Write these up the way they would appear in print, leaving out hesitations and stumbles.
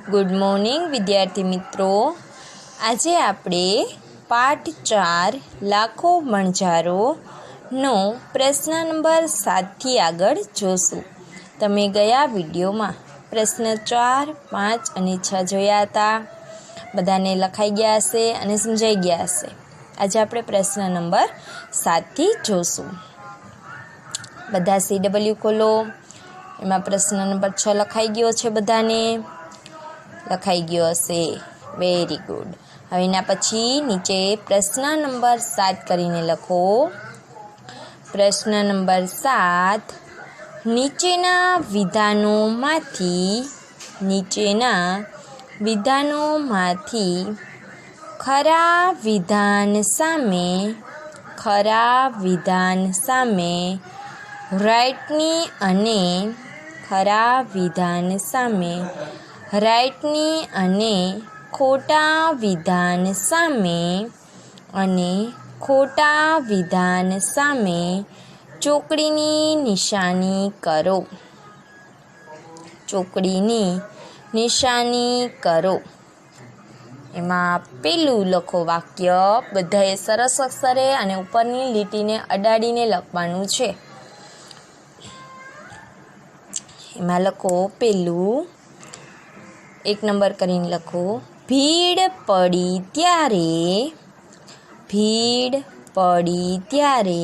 Good morning વિદ્યાર્થી મિત્રો। આજે આપણે પાઠ 4 લાખો વણઝારોનો પ્રશ્ન નંબર 7થી આગળ જોશું। તમે ગયા વિડીયોમાં પ્રશ્ન 4, 5 અને 6 જોયા હતા। બધાને લખાઈ ગયા હશે અને સમજાઈ ગયા હશે। આજે આપણે પ્રશ્ન નંબર 7થી જોશું। બધા CW ખોલો। એમાં પ્રશ્ન નંબર 6 લખાઈ ગયો છે, બધાને લખાઈ ગયો હશે। Very good. હવે એના પછી નીચે પ્રશ્ન નંબર 7 કરીને લખો। પ્રશ્ન નંબર 7, નીચેના વિધાનોમાંથી ખરા વિધાન સામે રાઇટની અને ખોટા વિધાન સામે ચોકડીની નિશાની કરો। એમાં પેલું લખો વાક્ય, બધાએ સરસ અક્ષરે અને ઉપરની લીટીને અડાડીને લખવાનું છે। એમાં લખો પેલું 1 નંબર કરીને લખો, ભીડ પડી ત્યારે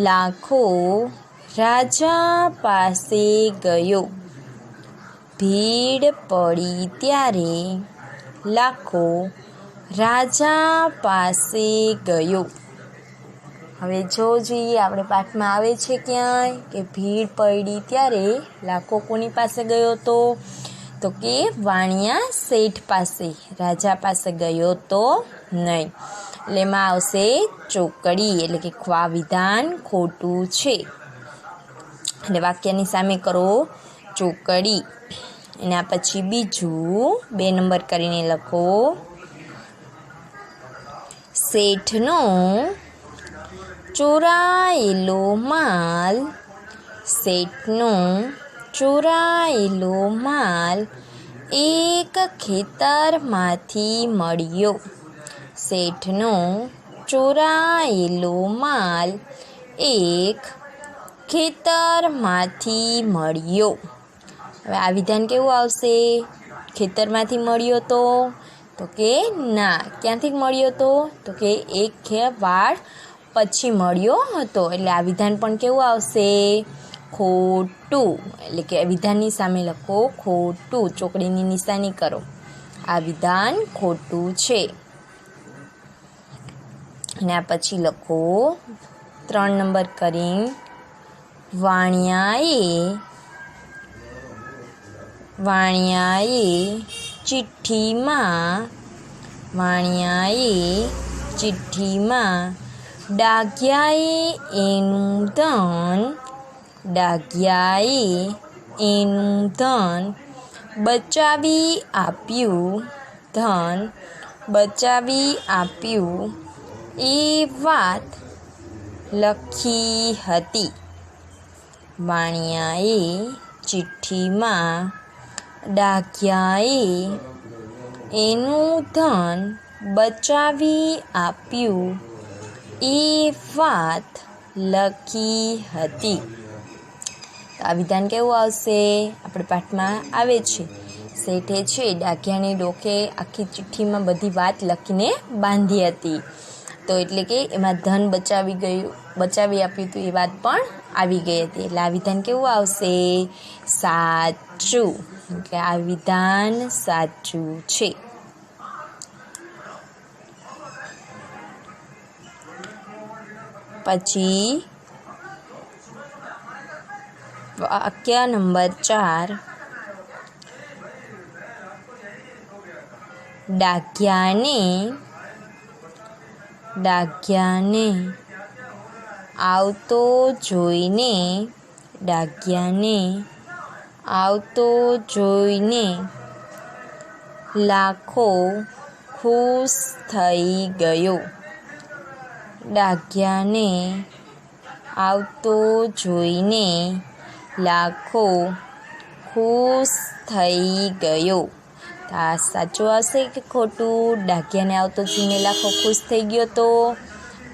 લાખો રાજા પાસે ગયો। હવે જોઈએ આપણે પાઠમાં આવે છે ક્યાંય કે ભીડ પડી ત્યારે લાખો કોની પાસે ગયો હતો? તો કે વાણિયા શેઠ પાસે, રાજા પાસે ગયો તો નહીં। એટલે એમાં આવશે ચોકડી, એટલે કે આ વિધાન ખોટું છે। એટલે વાક્યની સામે કરો ચોકડી। એના પછી બીજું 2 નંબર કરીને લખો, શેઠનો ચોરાયેલો માલ એક ખેતરમાંથી મળ્યો। હવે આ વિધાન કેવું આવશે? ખેતરમાંથી મળ્યો તો કે ના, ક્યાંથી મળ્યો તો કે એક વાળ પછી મળ્યો હતો। એટલે આ વિધાન પણ કેવું આવશે? ખોટું। એટલે કે વિધાનની સામે લખો ખોટું, ચોકડીની નિશાની કરો। આ વિધાન ખોટું છે। અને આ પછી લખો 3 નંબર કરીને, વાણિયાએ ચિઠ્ઠીમાં ડાઘિયાએ એનું ધન બચાવી આપ્યું એ વાત લખી હતી। વાણિયાએ ચિઠ્ઠીમાં ડાઘિયાએ એનું ધન બચાવી આપ્યું એ વાત લખી હતી। આ વિધાન કેવું આવશે? આપણે પાઠમાં આવે છે, શેઠે છે ડાઘિયાને ડોકે આખી ચિઠ્ઠીમાં બધી વાત લખીને બાંધી હતી, તો એટલે કે એમાં ધન બચાવી આપ્યું હતું એ વાત પણ આવી ગઈ હતી। એટલે આ વિધાન કેવું આવશે? સાચું। એટલે આ વિધાન સાચું છે। પછી વાક્ય નંબર 4, ડાઘિયાને આવતો જોઈને લાખો ખુશ થઈ ગયો। ડાઘિયાને આવતો જોઈને લાખો ખુશ થઈ ગયો. તો આ સાચું આવશે કે ખોટું? ડાઘિયાને આવતો જોઈને લાખો ખુશ થઈ ગયો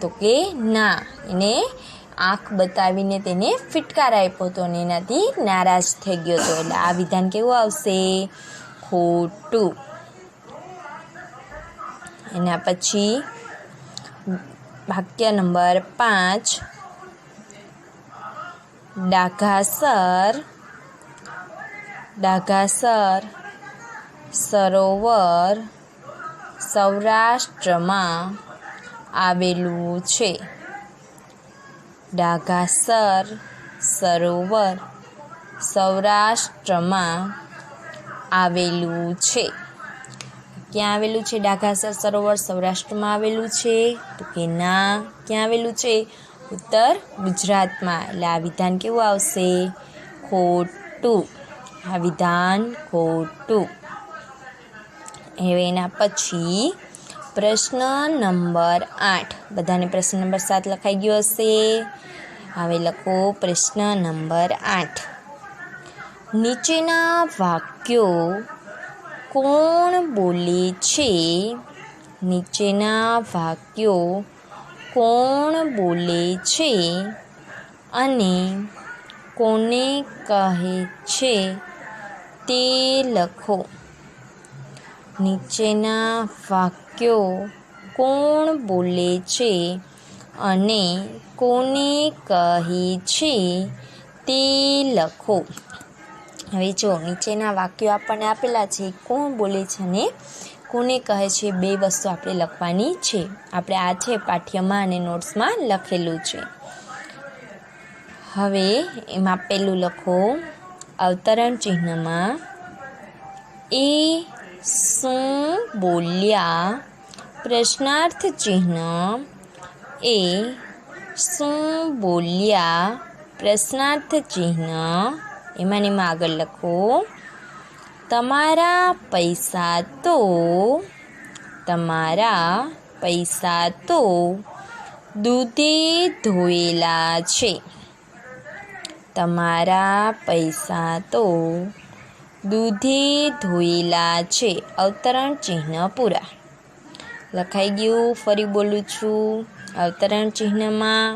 તો કે ના, એને આંખ બતાવીને તેને ફિટકાર આપ્યો હતો અને એનાથી નારાજ થઈ ગયો હતો. એટલે આ વિધાન કેવું આવશે? ખોટું. એના પછી વાક્ય નંબર 5, ડાઘાસર સરોવર સૌરાષ્ટ્રમાં આવેલું છે. ડાઘાસર સરોવર સૌરાષ્ટ્રમાં આવેલું છે. ક્યાં આવેલું છે ડાઘાસર સરોવર? સૌરાષ્ટ્રમાં આવેલું છે? તો કે ના. ક્યાં આવેલું છે? ઉત્તર ગુજરાતમાં. એટલે આ વિધાન કેવું આવશે? ખોટું. આ વિધાન ખોટું. હવે એના પછી પ્રશ્ન નંબર 8. બધાને પ્રશ્ન નંબર 7 લખાઈ ગયો હશે. હવે લખો પ્રશ્ન નંબર 8. નીચેના વાક્યો કોણ બોલે છે? નીચેના વાક્યો કોણ બોલે છે અને કોને કહે છે તે લખો. નીચેના વાક્યો કોણ બોલે છે અને કોને કહે છે તે લખો. હવે જો નીચેના વાક્યો આપણને આપેલા છે, કોણ બોલે છે અને કોને કહે છે, બે વસ્તુ આપણે લખવાની છે. આપણે આ છે પાઠ્યમાં અને નોટ્સમાં લખેલું છે. હવે એમાં પહેલું લખો અવતરણ ચિહ્નમાં એ શું બોલ્યા? પ્રશ્નાર્થ ચિહ્ન એ શું બોલ્યા? પ્રશ્નાર્થ ચિહ્ન એમાં આગળ લખો તમારા પૈસા તો દૂધે ધોયેલા છે. તમારા પૈસા તો દૂધે ધોયેલા છે. અવતરણ ચિહ્ન પૂરા. લખાઈ ગયું? ફરી બોલું છું. અવતરણ ચિહ્નમાં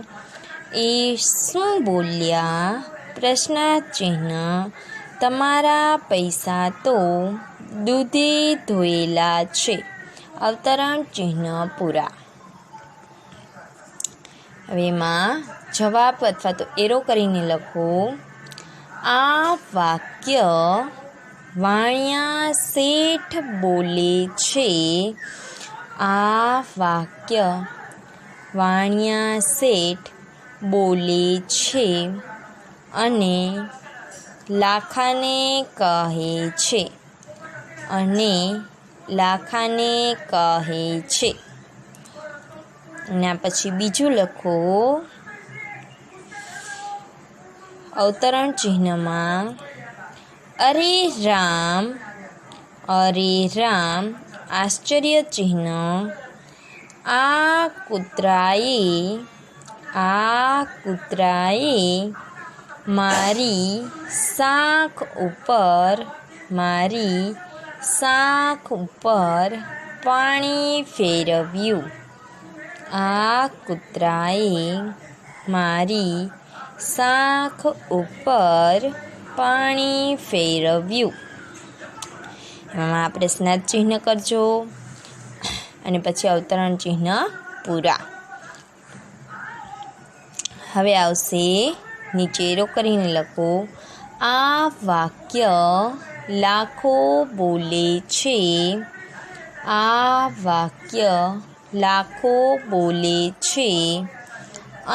એ શું બોલ્યા? પ્રશ્નાર્થ ચિહ્ન તમારા પૈસા તો દૂધે ધોયેલા છે. અવતરણ ચિહ્ન પૂરા. હવે એમાં જવાબ અથવા તો એરો કરીને લખો આ વાક્ય વાણિયા શેઠ બોલે છે. આ વાક્ય વાણિયા શેઠ બોલે છે અને લાખાને કહે છે. અને લાખાને કહે છે. એના પછી બીજું લખો અવતરણ ચિહ્નમાં અરે રામ આશ્ચર્ય ચિહ્ન આ કૂતરાએ મારી શાખ ઉપર પાણી ફેરવ્યું. આ કૂતરાએ મારી શાખ ઉપર પાણી ફેરવ્યું. એમાં પ્રશ્નાર્થ ચિહ્ન કરજો અને પછી અવતરણ ચિહ્ન પૂરા. હવે આવશે નીચે એરો કરીને લખો આ વાક્ય લાખો બોલે છે. આ વાક્ય લાખો બોલે છે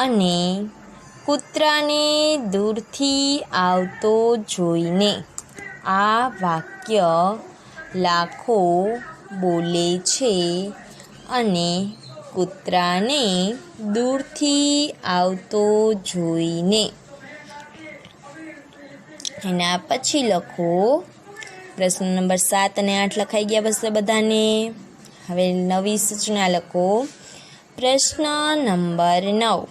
અને કૂતરાને દૂરથી આવતો જોઈને. આ વાક્ય લાખો બોલે છે અને કૂતરાને દૂરથી આવતો જોઈને. એના પછી લખો પ્રશ્ન નંબર 7 અને 8 લખાઈ ગયા બસ બધાને. હવે નવી સૂચના લખો પ્રશ્ન નંબર 9.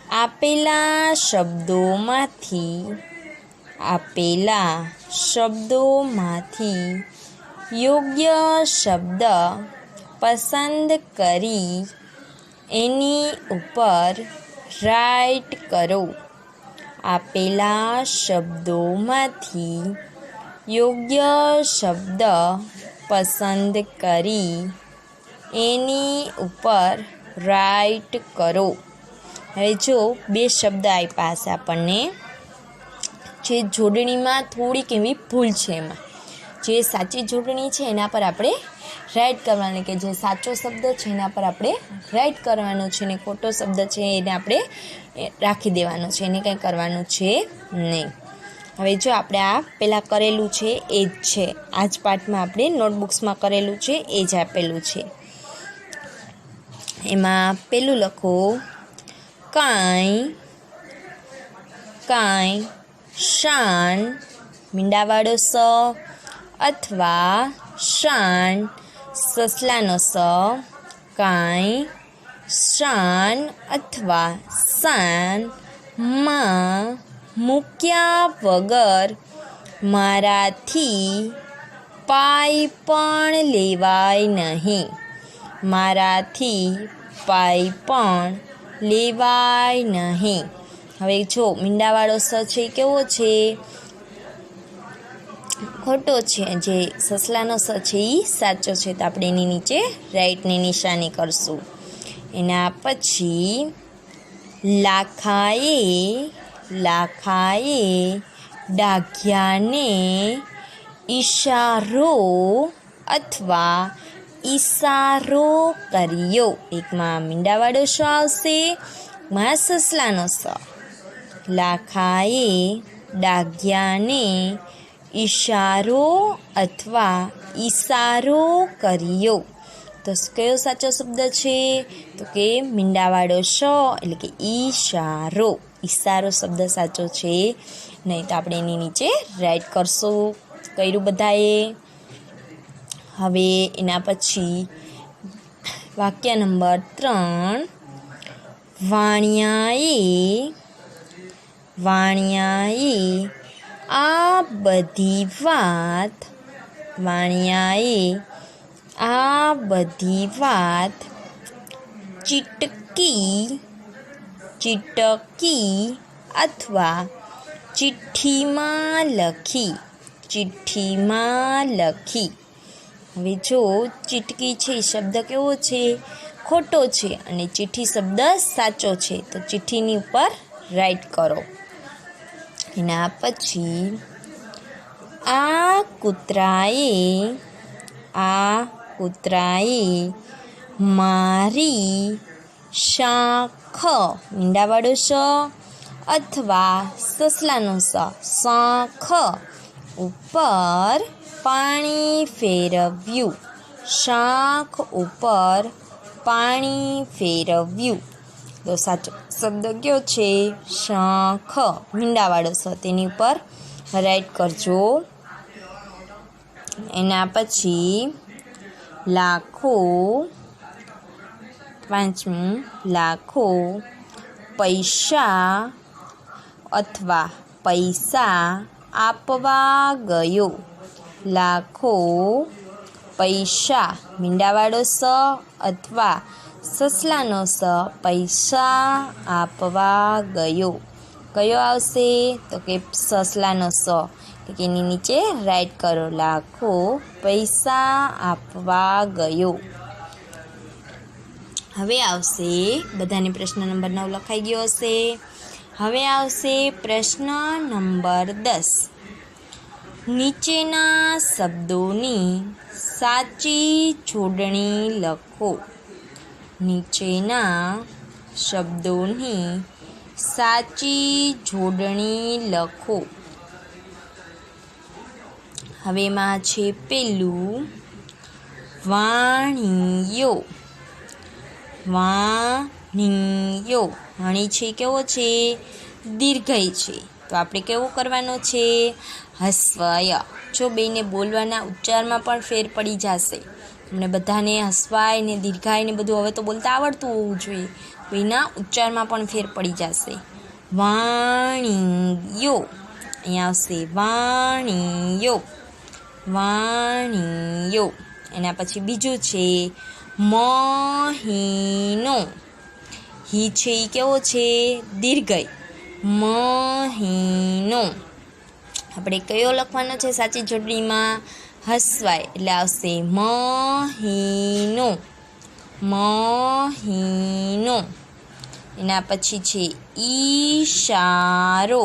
આપેલા શબ્દોમાંથી યોગ્ય શબ્દ પસંદ કરી એની ઉપર રાઇટ કરો. આપેલા શબ્દોમાંથી યોગ્ય શબ્દ પસંદ કરી એની ઉપર રાઇટ કરો. હવે જો બે શબ્દ આપ્યા હશે આપણને, જે જોડણીમાં થોડીક એવી ભૂલ છે, એમાં જે સાચી જોડણી છે એના પર આપણે રાઇટ કરવાનું, કે જે સાચો શબ્દ છે એના પર આપણે રાઇટ કરવાનો છે, ને ખોટો શબ્દ છે એને આપણે રાખી દેવાનો છે, એને કંઈ કરવાનું છે નહીં. હવે જો આપણે આ પહેલાં કરેલું છે એ જ છે, આ જ પાઠમાં આપણે નોટબુક્સમાં કરેલું છે એ જ આપેલું છે. એમાં પહેલું લખો, કાંઈ શાન મીંડાવાળો સ અથવા શાન સસલાનો સ, કાંઈ શાન અથવા શાન માં મૂક્યા વગર મારાથી પાઈ પણ લેવાય નહીં. મારાથી પાઈ પણ લેવાય નહીં. હવે જો મીંડાવાળો સ છે કેવો છે? ખોટો છે. જે સસલાનો સ છે એ સાચો છે, તો આપણે એની નીચે રાઈટની નિશાની કરશું. એના પછી લાખાએ ડાઘિયાને ઈશારો અથવા ઈશારો કર્યો. એકમાં મીંડાવાળો સ આવશે, માં સસલાનો સ. લાખાએ ડાઘિયાને ઈશારો અથવા ઈશારો કર્યો. તો કયો સાચો શબ્દ છે? તો કે મીંડાવાળો શ એટલે કે ઈશારો. ઈશારો શબ્દ સાચો છે નહીં, તો આપણે એની નીચે રાઈટ કરશું. કર્યું બધાએ? હવે એના પછી વાક્ય નંબર 3, વાણિયાએ આ બધી વાત ચીટકી અથવા ચિઠ્ઠીમાં લખી. હવે જો ચીટકી છે એ શબ્દ કેવો છે? ખોટો છે, અને ચિઠ્ઠી શબ્દ સાચો છે, તો ચિઠ્ઠીની ઉપર રાઈટ કરો. એના પછી આ કૂતરાએ મારી શાખ મીંડાવાળો શ અથવા સસલાનો સ શાખ ઉપર પાણી ફેરવ્યું. શાખ ઉપર પાણી ફેરવ્યું. તો સાચો શબ્દ કયો છે? શાખ મીંડાવાળો સ, તેની ઉપર રાઈટ કરજો. એના પછી લાખો પૈસા અથવા પૈસા આપવા ગયો. લાખો પૈસા મીંડાવાળો સ અથવા સસલાનો સ પૈસા આપવા ગયો. કયો આવશે? તો કે સસલાનો સ, કે એની નીચે રાઈટ કરો. લાખો પૈસા આપવા ગયો. હવે આવશે, બધાને પ્રશ્ન નંબર 9 લખાઈ ગયો હશે. હવે આવશે પ્રશ્ન નંબર 10. નીચેના શબ્દોની સાચી જોડણી લખો. નીચેના શબ્દોની સાચી જોડણી લખો. હવે એમાં છે પેલું વાણિયો. વાણી છે કેવો છે? દીર્ઘઈ છે, તો આપણે કેવું કરવાનો છે? હસ્વય. જો બેને બોલવાના ઉચ્ચારમાં પણ ફેર પડી જશે. તમને બધાને હસવાય ને દીર્ઘાય ને બધું હવે તો બોલતા આવડતું હોવું જોઈએ, એના ઉચ્ચારમાં પણ ફેર પડી જશે. વાણિયો અહીંયા આવશે વાણિયો, વાણિયો. એના પછી બીજું છે મહિનો. હી છે એ કેવો છે? દીર્ઘય. મહિનો. આપણે કયો લખવાનો છે સાચી જોડણીમાં? હસવાય એટલે આવશે મહિનો, મહિનો. એના પછી છે ઈશારો,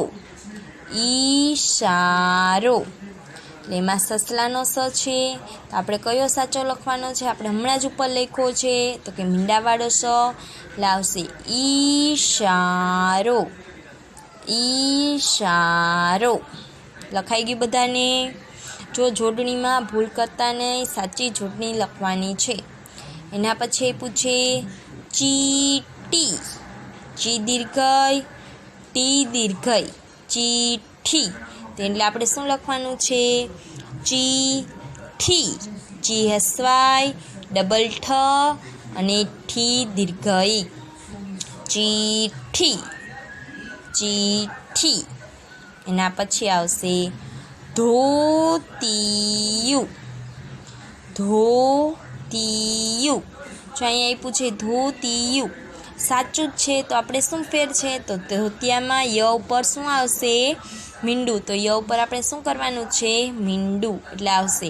ઈશારો. એટલે એમાં સસલાનો સ છે, તો આપણે કયો સાચો લખવાનો છે? આપણે હમણાં જ ઉપર લખ્યો છે તો કે મીંડાવાળો સ, એટલે આવશે ઈશારો, ઈશારો. લખાઈ ગયું બધાને? જો જોડણીમાં ભૂલ કરતા નહીં, સાચી જોડણી લખવાની છે. એના પછી પૂછે ચીટી. ચી દીર્ઘય, ટી દીર્ઘય, ચીઠી. એટલે આપણે શું લખવાનું છે? ચીઠી. ચી હસવાય, ડબલ ઠ અને ઠી દીર્ઘય. ચીઠી, ચીઠી. એના પછી આવશે ધોતિયું, ધોતિયું. જો અહીંયા આપ્યું છે ધોતિયું, સાચું જ છે. તો આપણે શું ફેર છે? તો ધોતિયામાં ય ઉપર શું આવશે? મીંડું. તો ય ઉપર આપણે શું કરવાનું છે? મીંડું. એટલે આવશે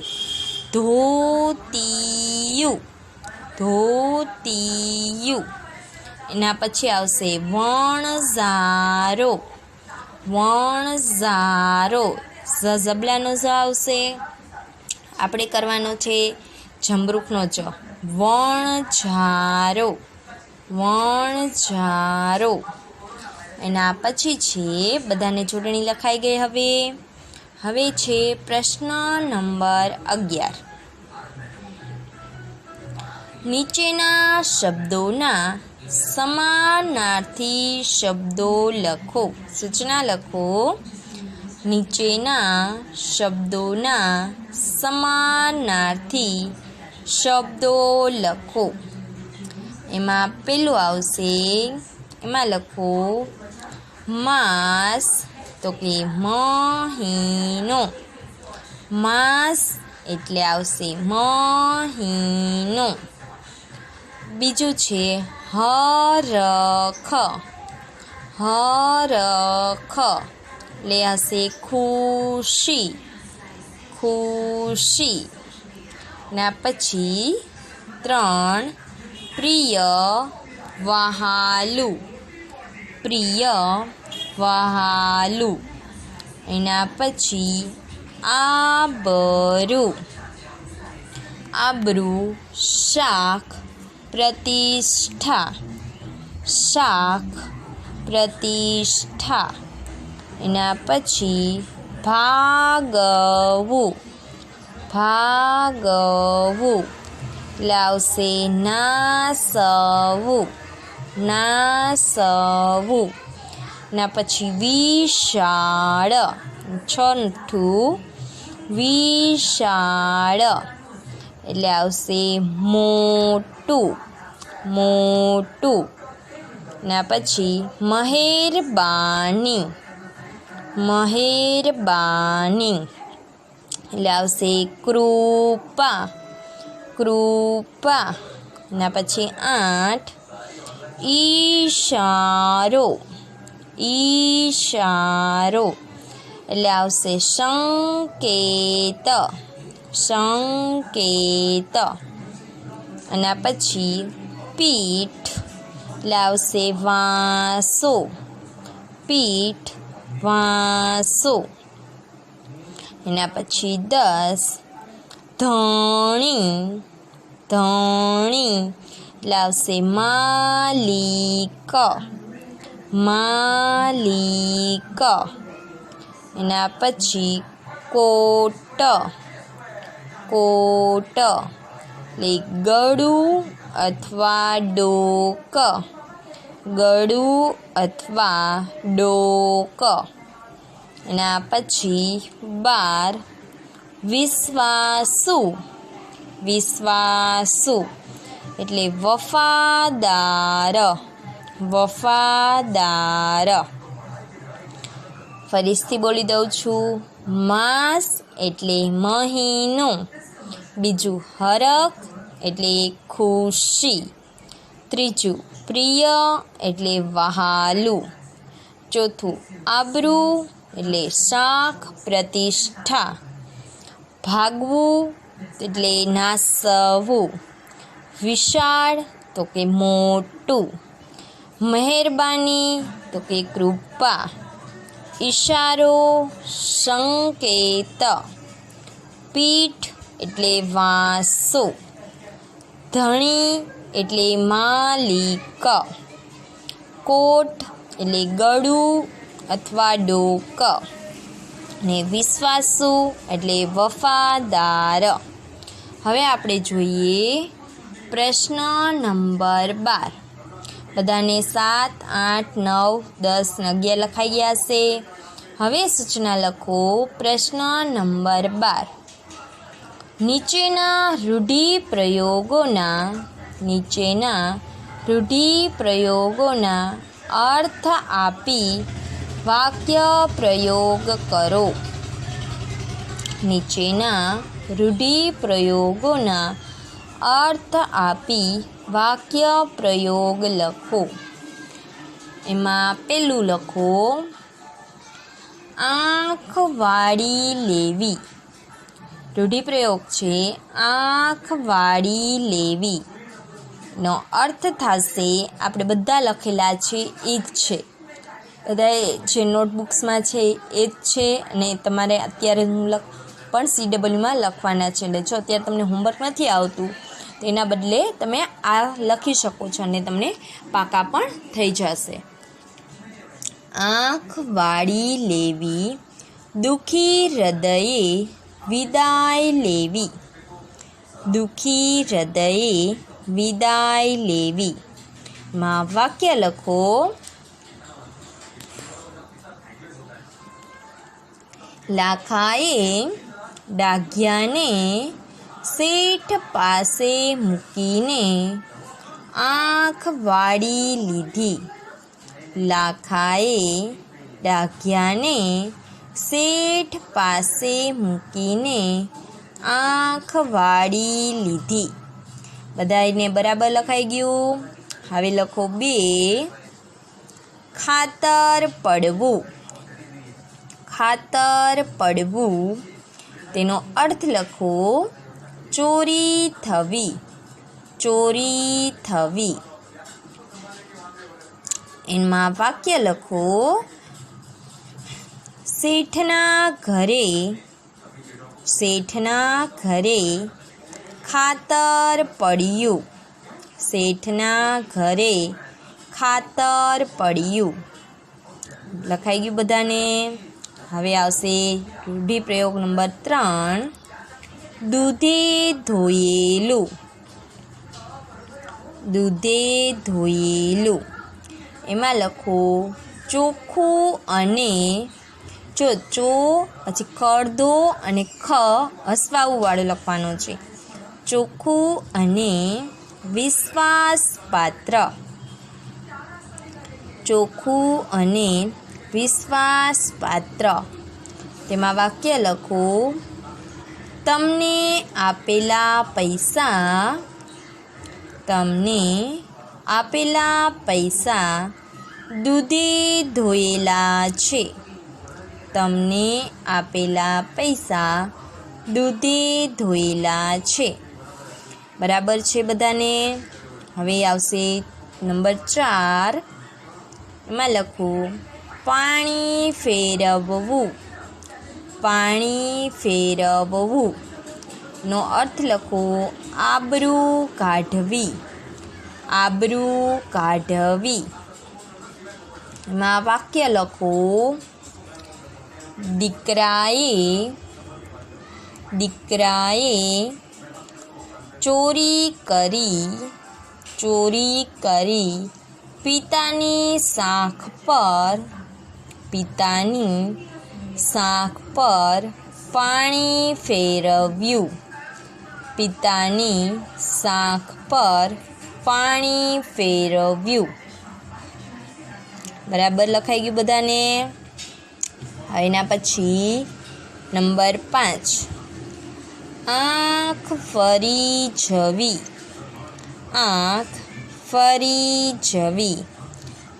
ધોતિયું, ધોતિયું. એના પછી આવશે વણઝારો, વણઝારો. ઝબલાનો ઝ આવશે. આપણે કરવાનો છે જમરૂખનો ચ. વણઝારો, વણઝારો. એના પછી છે બધાને જોડણી લખાઈ ગઈ. હવે છે પ્રશ્ન નંબર 11. નીચેના શબ્દોના સમાનાર્થી શબ્દો લખો. સૂચના લખો. નીચેના શબ્દોના સમાનાર્થી શબ્દો લખો. એમાં પેલું આવશે, એમાં લખો માસ, તો કે મહિનો. માસ એટલે આવશે મહિનો. બીજું છે હરખ, હરખ એટલે હશે ખુશી, ખુશી. ના પછી 3 પ્રિય વહાલું, પ્રિય વહાલું. એના પછી આબરૂ, આબરૂ. શાક પ્રતિષ્ઠા, શાક પ્રતિષ્ઠા. એના પછી ભાગવું, ભાગવું એટલે આવશે નાસવું, નાસવું. એના પછી વિશાળ, છઠ્ઠું વિશાળ એટલે આવશે મોટું, મોટું. એના પછી મહેરબાની, મહેરબાની એટલે આવશે કૃપા, કૃપા. એના પછી 8 ઈશારો, ઈશારો એટલે આવશે સંકેત, સંકેત. અને પછી પીઠ એટલે આવશે વાંસો, પીઠ વાંસો. એના પછી 10 ધણી, ધણી એટલે આવશે માલિક, માલિક. એના પછી કોટ, કોટ એટલે ગળું અથવા ડોક, ગળું અથવા ડોક. એના પછી 12 વિશ્વાસુ, વિશ્વાસુ એટલે વફાદાર, વફાદાર. ફરીથી બોલી દઉં છું. માસ એટલે મહિનો. બીજું હરખ એટલે ખુશી. ત્રીજું પ્રિય એટલે વહાલું. ચોથું આબરૂ એટલે શાખ પ્રતિષ્ઠા. ભાગવું એટલે નાસવું. વિશાળ તો કે મોટું. મહેરબાની તો કે કૃપા. ઈશારો સંકેત. પીઠ એટલે વાંસો. ધણી એટલે માલિક. કોટ એટલે ગળું અથવા ડોક. ને વિશ્વાસુ એટલે વફાદાર. હવે આપણે જોઈએ પ્રશ્ન નંબર 12. બધાને 7, 8, 9, 10 અને 11 લખાઈ ગયા છે. હવે સૂચના લખો. પ્રશ્ન નંબર 12. નીચેના રૂઢિપ્રયોગોના અર્થ આપી વાક્ય પ્રયોગ કરો. નીચેના રૂઢિપ્રયોગોના અર્થ આપી વાક્ય પ્રયોગ લખો. એમાં પેલું લખો, આંખ વાળી લેવી. રૂઢિપ્રયોગ છે આંખ વાળી લેવી. નો અર્થ થશે, આપણે બધા લખેલા છે એ જ છે. બધાએ જે નોટબુક્સમાં છે એ જ છે અને તમારે અત્યારે પણ CWમાં લખવાના છે. એટલે જો અત્યારે તમને હોમવર્ક નથી આવતું તો એના બદલે તમે આ લખી શકો છો અને તમને પાકા પણ થઈ જશે. આંખ વાળી લેવી. દુઃખી હૃદયે વિદાય લેવી. દુઃખી હૃદયે વિદાય લેવી. માં વાક્ય લખો. લાખાએ ડાઘિયાને શેઠ પાસે મૂકીને આંખ વાળી લીધી. લાખાએ ડાઘિયાને શેઠ પાસે મૂકીને આંખ વાળી લીધી. બધાને બરાબર લખાઈ ગયું. હવે લખો 2. ખાતર પડવું. ખાતર પડવું. તેનો અર્થ લખો. ચોરી થવી. ચોરી થવી. એમાં વાક્ય લખો. શેઠના ઘરે ખાતર પડ્યું. શેઠના ઘરે ખાતર પડ્યું. લખાઈ ગયું બધાને. હવે આવશે રૂઢિપ્રયોગ નંબર 3. દૂધે ધોયેલું. દૂધે ધોયેલું. એમાં લખો ચોખ્ખું અને ચો પછી ખડદો અને ખ હસવાળું લખવાનું છે. ચોખ્ખું અને વિશ્વાસપાત્ર. ચોખ્ખું અને વિશ્વાસપાત્ર. તેમાં વાક્ય લખો. તમને આપેલા પૈસા દૂધે ધોયેલા છે. તમને આપેલા પૈસા દૂધે ધોયેલા છે. બરાબર છે બધાને. હવે આવશે નંબર 4. એમાં લખું પાણી ફેરવવું. પાણી ફેરવવું. નો અર્થ લખો આબરૂ કાઢવી. આબરૂ કાઢવી. એમાં વાક્ય લખો. દીકરાએ ચોરી કરી પિતાની શાખ પર પાણી ફેરવ્યું. પિતાની શાખ પર પાણી ફેરવ્યું. બરાબર લખાઈ ગયું બધાને? હવે એના પછી નંબર 5, આંખ ફરી જવી. આંખ ફરી જવી,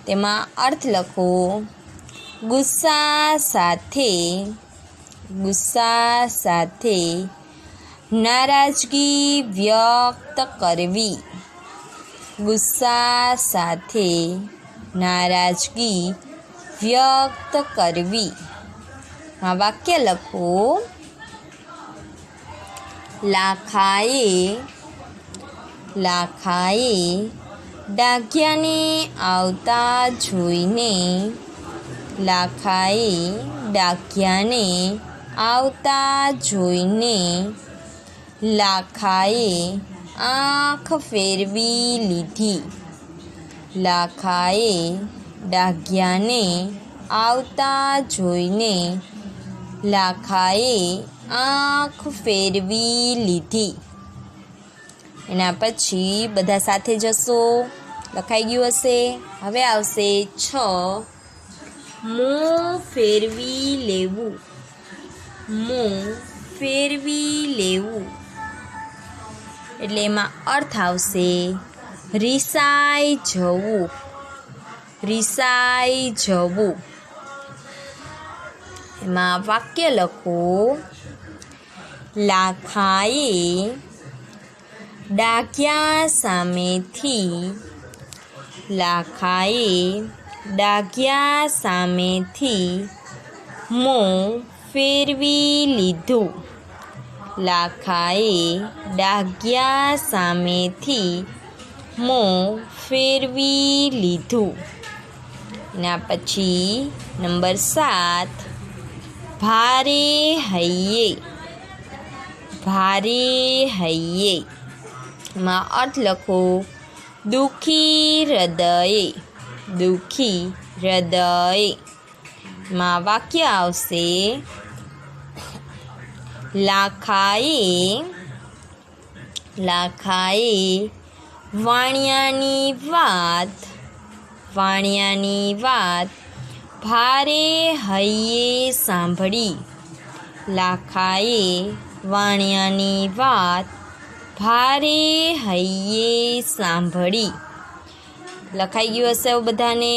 તેમાં અર્થ લખો. ગુસ્સા સાથે નારાજગી વ્યક્ત કરવી. ગુસ્સા સાથે નારાજગી વ્યક્ત કરવી. આ વાક્ય લખો. લાખાએ ડાઘિયાને આવતા જોઈને. લાખાએ ડાઘિયાને આવતા જોઈને લાખાએ આંખ ફેરવી લીધી. લાખાએ ડાઘિયાને આવતા જોઈને લાખાએ આંખ ફેરવી લીધી. એના પછી બધા સાથે જશો. લખાઈ ગયું હશે. હવે આવશે 6, મોં ફેરવી લેવું. મોં ફેરવી લેવું એટલે એમાં અર્થ આવશે રીસાઈ જવું. રીસાઈ જવું. એમાં વાક્ય લખો. લાખાએ ડાઘિયા સામેથી. લાખાએ ડાઘિયા સામેથી મોં ફેરવી લીધું. લાખાએ ડાઘિયા સામેથી મોં ફેરવી લીધું. એના પછી નંબર 7, ભારે હૈયે. ભારે હૈયે માં અર્થ લખો. દુઃખી હૃદયે. દુઃખી હૃદયે માં વાક્ય આવશે. લાખાએ વાણિયાની વાત ભારે હૈયે સાંભળી. લાખાએ વાણિયાની વાત ભારે હૈયે સાંભળી. લખાઈ ગયું હશે બધાને?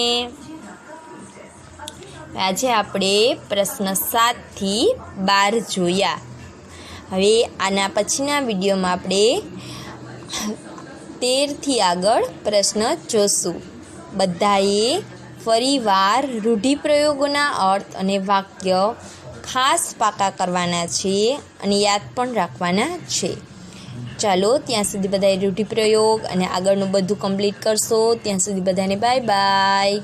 આજે આપણે પ્રશ્ન 7 થી 12 જોયા. હવે આના પછીના વિડીયોમાં આપણે 13 થી આગળ પ્રશ્ન જોશું. બધાએ ફરીવાર રૂઢિપ્રયોગોના અર્થ અને વાક્ય ખાસ પાકા કરવાના છે અને યાદ પણ રાખવાના છે. ચાલો ત્યાં સુધી બધાએ રૂઢિપ્રયોગ અને આગળનું બધું કમ્પ્લીટ કરશો. ત્યાં સુધી બધાને બાય બાય.